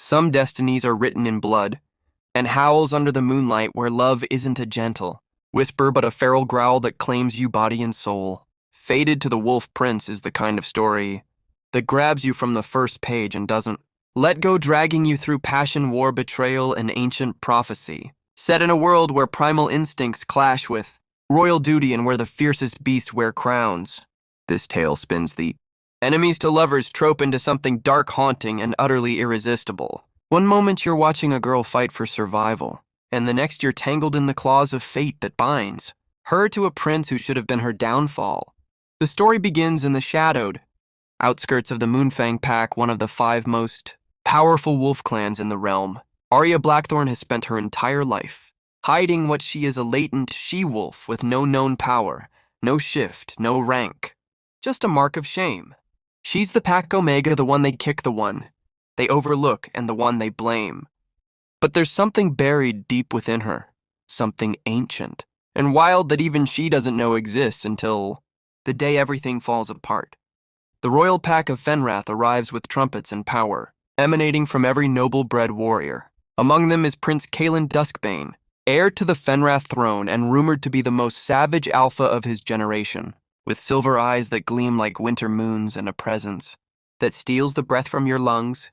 Some destinies are written in blood, and howls under the moonlight where love isn't a gentle whisper but a feral growl that claims you body and soul. Fated to the Wolf Prince is the kind of story that grabs you from the first page and doesn't let go, dragging you through passion, war, betrayal, and ancient prophecy. Set in a world where primal instincts clash with royal duty and where the fiercest beasts wear crowns. This tale spins the enemies to lovers trope into something dark, haunting, and utterly irresistible. One moment you're watching a girl fight for survival, and the next you're tangled in the claws of fate that binds her to a prince who should have been her downfall. The story begins in the shadowed outskirts of the Moonfang Pack, one of the 5 most powerful wolf clans in the realm. Arya Blackthorn has spent her entire life hiding what she is, a latent she-wolf with no known power, no shift, no rank, just a mark of shame. She's the Pack Omega, the one they kick, the one they overlook, and the one they blame. But there's something buried deep within her, something ancient and wild that even she doesn't know exists until the day everything falls apart. The royal pack of Fenrath arrives with trumpets and power, emanating from every noble-bred warrior. Among them is Prince Kaelin Duskbane, heir to the Fenrath throne and rumored to be the most savage alpha of his generation, with silver eyes that gleam like winter moons and a presence that steals the breath from your lungs.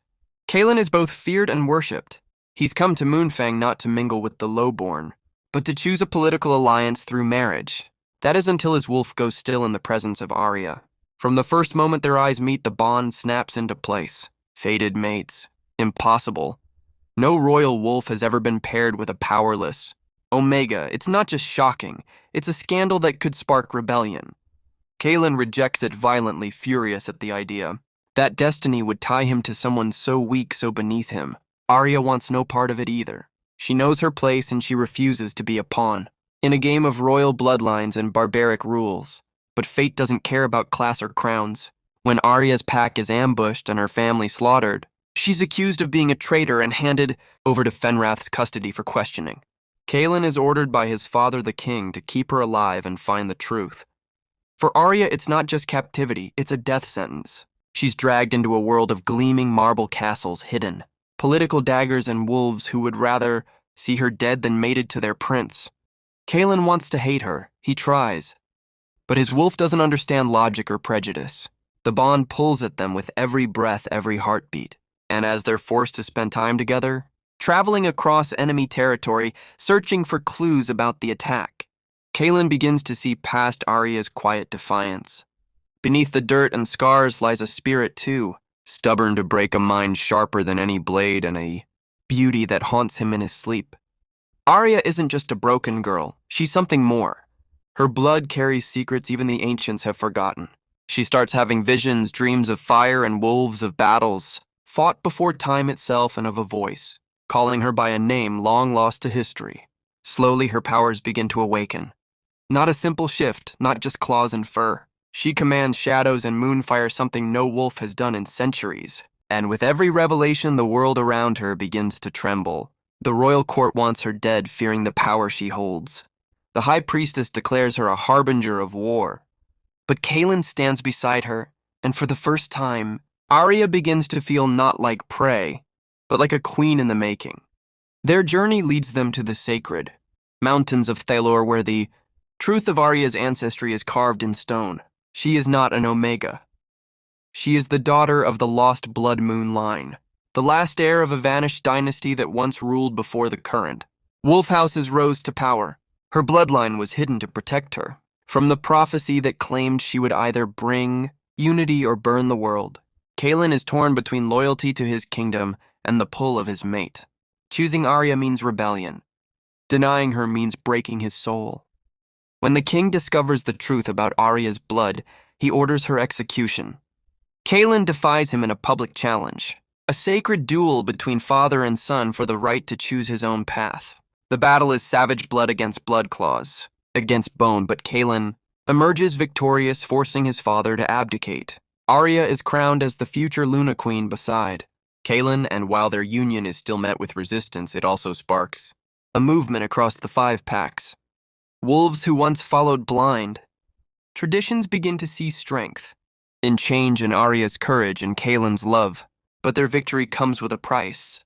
Kaelin is both feared and worshipped. He's come to Moonfang not to mingle with the lowborn, but to choose a political alliance through marriage. That is until his wolf goes still in the presence of Arya. From the first moment their eyes meet, the bond snaps into place. Fated mates. Impossible. No royal wolf has ever been paired with a powerless Omega. It's not just shocking, it's a scandal that could spark rebellion. Kaelin rejects it violently, furious at the idea that destiny would tie him to someone so weak, so beneath him. Arya wants no part of it either. She knows her place and she refuses to be a pawn in a game of royal bloodlines and barbaric rules. But fate doesn't care about class or crowns. When Arya's pack is ambushed and her family slaughtered, she's accused of being a traitor and handed over to Fenrath's custody for questioning. Kaelin is ordered by his father, the king, to keep her alive and find the truth. For Arya, it's not just captivity, it's a death sentence. She's dragged into a world of gleaming marble castles hidden, political daggers, and wolves who would rather see her dead than mated to their prince. Kaelin wants to hate her. He tries. But his wolf doesn't understand logic or prejudice. The bond pulls at them with every breath, every heartbeat. And as they're forced to spend time together, traveling across enemy territory, searching for clues about the attack, Kaelin begins to see past Arya's quiet defiance. Beneath the dirt and scars lies a spirit too, stubborn to break, a mind sharper than any blade, and a beauty that haunts him in his sleep. Arya isn't just a broken girl, she's something more. Her blood carries secrets even the ancients have forgotten. She starts having visions, dreams of fire and wolves, of battles fought before time itself, and of a voice calling her by a name long lost to history. Slowly her powers begin to awaken. Not a simple shift, not just claws and fur. She commands shadows and moonfire, something no wolf has done in centuries. And with every revelation, the world around her begins to tremble. The royal court wants her dead, fearing the power she holds. The high priestess declares her a harbinger of war. But Kaelin stands beside her, and for the first time, Arya begins to feel not like prey, but like a queen in the making. Their journey leads them to the sacred mountains of Thalor, where the truth of Arya's ancestry is carved in stone. She is not an Omega. She is the daughter of the lost blood moon line, the last heir of a vanished dynasty that once ruled before the current. Wolf houses rose to power. Her bloodline was hidden to protect her from the prophecy that claimed she would either bring unity or burn the world. Kaelin is torn between loyalty to his kingdom and the pull of his mate. Choosing Arya means rebellion. Denying her means breaking his soul. When the king discovers the truth about Arya's blood, he orders her execution. Kaelin defies him in a public challenge, a sacred duel between father and son for the right to choose his own path. The battle is savage blood against blood, claws against bone, but Kaelin emerges victorious, forcing his father to abdicate. Arya is crowned as the future Luna Queen beside Kaelin, and while their union is still met with resistance, it also sparks a movement across the 5 packs. Wolves who once followed blind, traditions begin to see strength in change in Arya's courage and Kaelin's love, but their victory comes with a price.